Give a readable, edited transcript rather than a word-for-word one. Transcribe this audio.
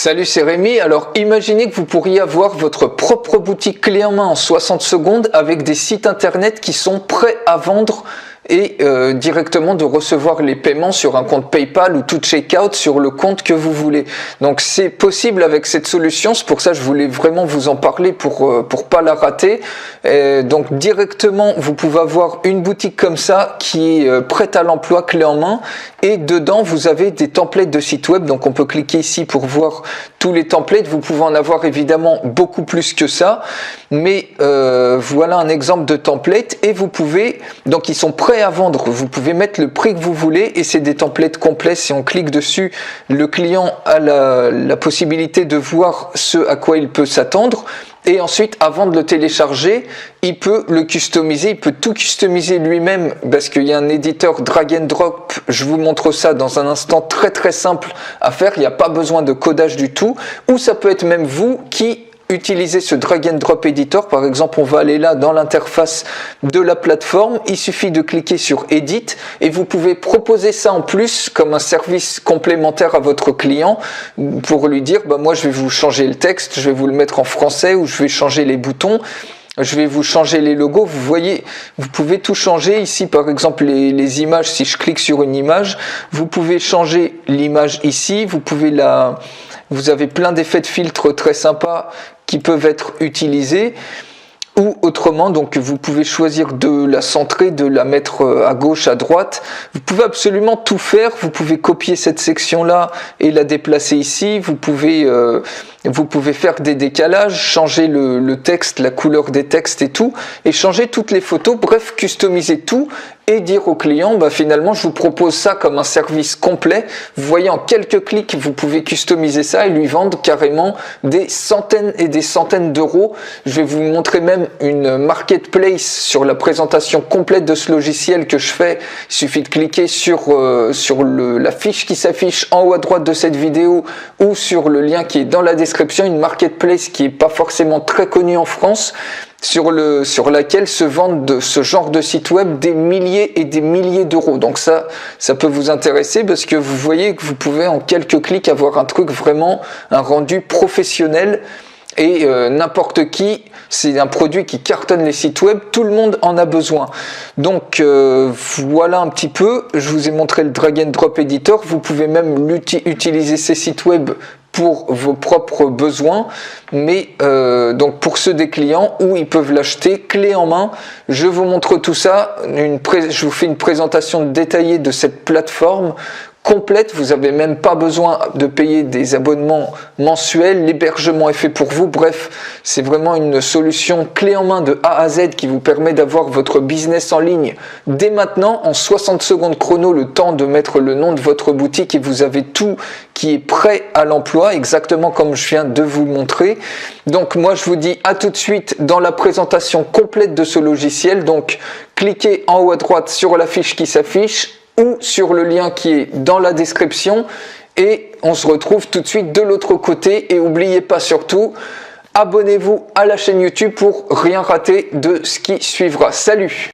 Salut, c'est Rémi. Alors imaginez que vous pourriez avoir votre propre boutique clé en main en 60 secondes avec des sites internet qui sont prêts à vendre et directement de recevoir les paiements sur un compte PayPal ou tout checkout sur le compte que vous voulez. Donc c'est possible avec cette solution, c'est pour ça que je voulais vraiment vous en parler pour pas la rater. Donc directement vous pouvez avoir une boutique comme ça qui est prête à l'emploi clé en main et dedans vous avez des templates de site web. Donc on peut cliquer ici pour voir tous les templates. Vous pouvez en avoir évidemment beaucoup plus que ça, mais voilà un exemple de template et vous pouvez, donc ils sont prêts à vendre, vous pouvez mettre le prix que vous voulez et c'est des templates complets. Si on clique dessus, le client a la possibilité de voir ce à quoi il peut s'attendre et ensuite avant de le télécharger, il peut le customiser, il peut tout customiser lui-même parce qu'il y a un éditeur drag and drop. Je vous montre ça dans un instant, très simple à faire, il n'y a pas besoin de codage du tout, ou ça peut être même vous qui utilisez ce drag and drop editor. Par exemple, on va aller là dans l'interface de la plateforme, il suffit de cliquer sur Edit et vous pouvez proposer ça en plus comme un service complémentaire à votre client pour lui dire moi je vais vous changer le texte, je vais vous le mettre en français ou je vais changer les boutons. Je vais vous changer les logos. Vous voyez, vous pouvez tout changer. Ici, par exemple, les images, si je clique sur une image, vous pouvez changer l'image ici. Vous avez plein d'effets de filtre très sympas qui peuvent être utilisés. Ou autrement, donc vous pouvez choisir de la centrer, de la mettre à gauche, à droite. Vous pouvez absolument tout faire. Vous pouvez copier cette section-là et la déplacer ici. Vous pouvez faire des décalages, changer le texte, la couleur des textes et tout, et changer toutes les photos. Bref, customiser tout et dire au client, finalement, je vous propose ça comme un service complet. Vous voyez, en quelques clics, vous pouvez customiser ça et lui vendre carrément des centaines et des centaines d'euros. Je vais vous montrer même une marketplace sur la présentation complète de ce logiciel que je fais. Il suffit de cliquer sur la fiche qui s'affiche en haut à droite de cette vidéo ou sur le lien qui est dans la description, une marketplace qui est pas forcément très connue en France, sur laquelle se vendent de ce genre de site web des milliers et des milliers d'euros. Donc ça peut vous intéresser parce que vous voyez que vous pouvez en quelques clics avoir un truc vraiment, un rendu professionnel. Et n'importe qui, c'est un produit qui cartonne les sites web, tout le monde en a besoin. Donc voilà un petit peu, je vous ai montré le drag and drop editor, vous pouvez même utiliser ces sites web pour vos propres besoins, mais donc pour ceux des clients où ils peuvent l'acheter clé en main. Je vous montre tout ça, je vous fais une présentation détaillée de cette plateforme complète. Vous n'avez même pas besoin de payer des abonnements mensuels, l'hébergement est fait pour vous. Bref, c'est vraiment une solution clé en main de A à Z qui vous permet d'avoir votre business en ligne dès maintenant en 60 secondes chrono, le temps de mettre le nom de votre boutique et vous avez tout qui est prêt à l'emploi, exactement comme je viens de vous montrer. Donc moi je vous dis à tout de suite dans la présentation complète de ce logiciel. Donc cliquez en haut à droite sur la fiche qui s'affiche ou sur le lien qui est dans la description et on se retrouve tout de suite de l'autre côté. Et n'oubliez pas surtout, abonnez-vous à la chaîne YouTube pour rien rater de ce qui suivra. Salut!